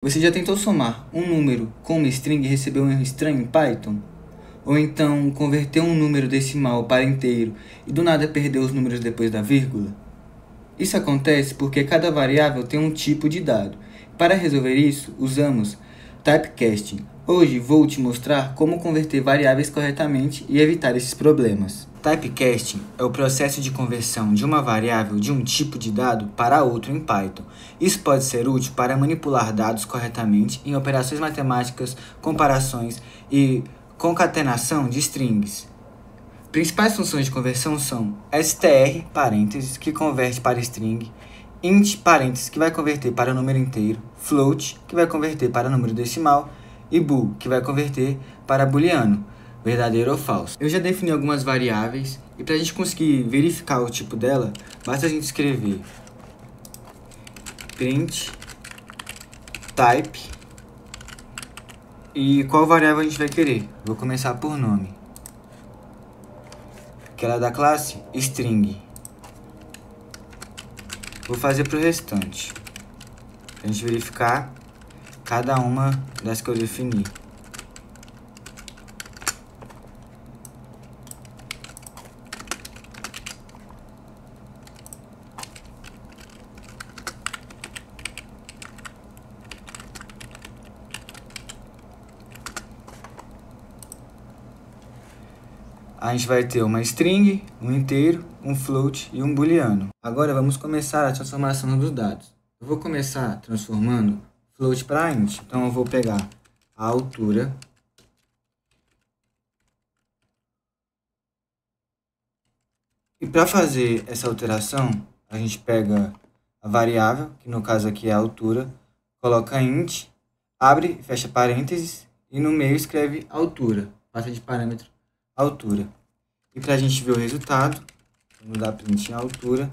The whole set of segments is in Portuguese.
Você já tentou somar um número com uma string e receber um erro estranho em Python? Ou então converter um número decimal para inteiro e do nada perder os números depois da vírgula? Isso acontece porque cada variável tem um tipo de dado. Para resolver isso, usamos typecasting. Hoje vou te mostrar como converter variáveis corretamente e evitar esses problemas. Typecasting é o processo de conversão de uma variável de um tipo de dado para outro em Python. Isso pode ser útil para manipular dados corretamente em operações matemáticas, comparações e concatenação de strings. Principais funções de conversão são str, parênteses, que converte para string, int, parênteses, que vai converter para número inteiro, float, que vai converter para número decimal, e bool, que vai converter para booleano, verdadeiro ou falso. Eu já defini algumas variáveis, e para a gente conseguir verificar o tipo dela, basta a gente escrever print type e qual variável a gente vai querer. Vou começar por nome, que ela é da classe string. Vou fazer para o restante, para a gente verificar cada uma das que eu defini. A gente vai ter uma string, um inteiro, um float e um booleano. Agora vamos começar a transformação dos dados. Eu vou começar transformando float para int. Então eu vou pegar a altura e para fazer essa alteração, a gente pega a variável, que no caso aqui é a altura, coloca int, abre e fecha parênteses e no meio escreve altura, passa de parâmetro altura. E para a gente ver o resultado, vamos dar print em altura,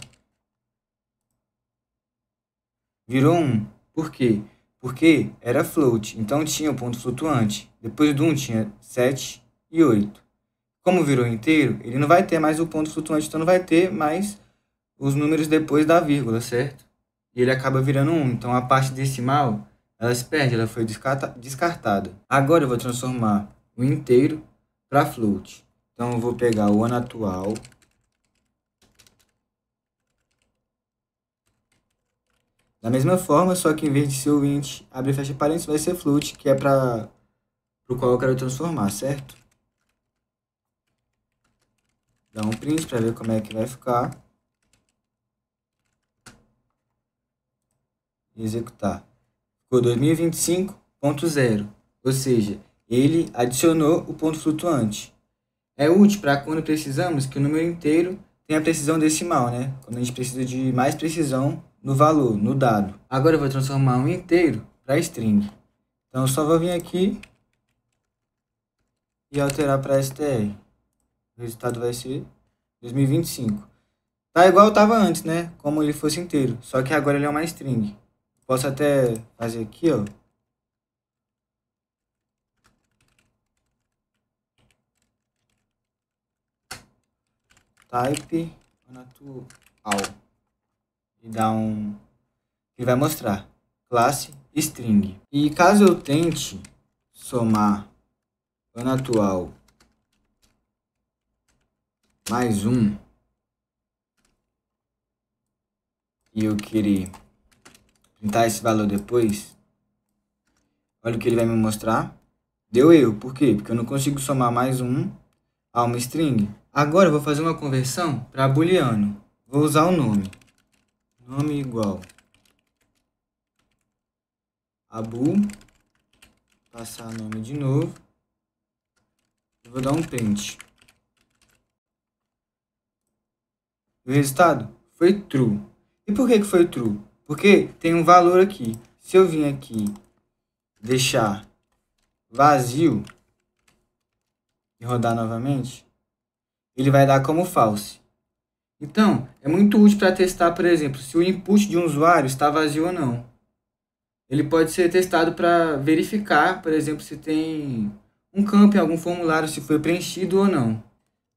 virou 1. Por quê? Porque era float, então tinha o ponto flutuante. Depois do 1 tinha 7 e 8. Como virou inteiro, ele não vai ter mais o ponto flutuante, então não vai ter mais os números depois da vírgula, certo? E ele acaba virando 1. Então a parte decimal, ela se perde, ela foi descartada. Agora eu vou transformar o inteiro para float. Então eu vou pegar o ano atual, da mesma forma, só que em vez de ser o int, abre e fecha parênteses, vai ser float, que é para o qual eu quero transformar, certo? Dá um print para ver como é que vai ficar. E executar. Ficou 2025.0, ou seja, ele adicionou o ponto flutuante. É útil para quando precisamos que o número inteiro tenha precisão decimal, né? Quando a gente precisa de mais precisão no valor, no dado. Agora eu vou transformar um inteiro para string. Então eu só vou vir aqui e alterar para str. O resultado vai ser 2025. Tá igual estava antes, né? Como ele fosse inteiro. Só que agora ele é uma string. Posso até fazer aqui, ó. Type atual. E dá um... Ele vai mostrar. Classe string. E caso eu tente somar ano atual mais 1 e eu querer printar esse valor depois, olha o que ele vai me mostrar. Deu erro. Por quê? Porque eu não consigo somar mais 1 a uma string. Agora eu vou fazer uma conversão para booleano. Vou usar o nome. Nome igual a bool. Passar nome de novo. Eu vou dar um print. O resultado foi true. E por que foi true? Porque tem um valor aqui. Se eu vim aqui deixar vazio e rodar novamente, ele vai dar como false. Então, é muito útil para testar, por exemplo, se o input de um usuário está vazio ou não. Ele pode ser testado para verificar, por exemplo, se tem um campo em algum formulário, se foi preenchido ou não.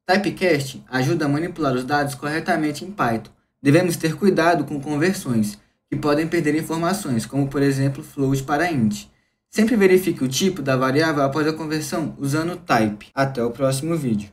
Typecasting ajuda a manipular os dados corretamente em Python. Devemos ter cuidado com conversões, que podem perder informações, como por exemplo float para int. Sempre verifique o tipo da variável após a conversão usando o type. Até o próximo vídeo.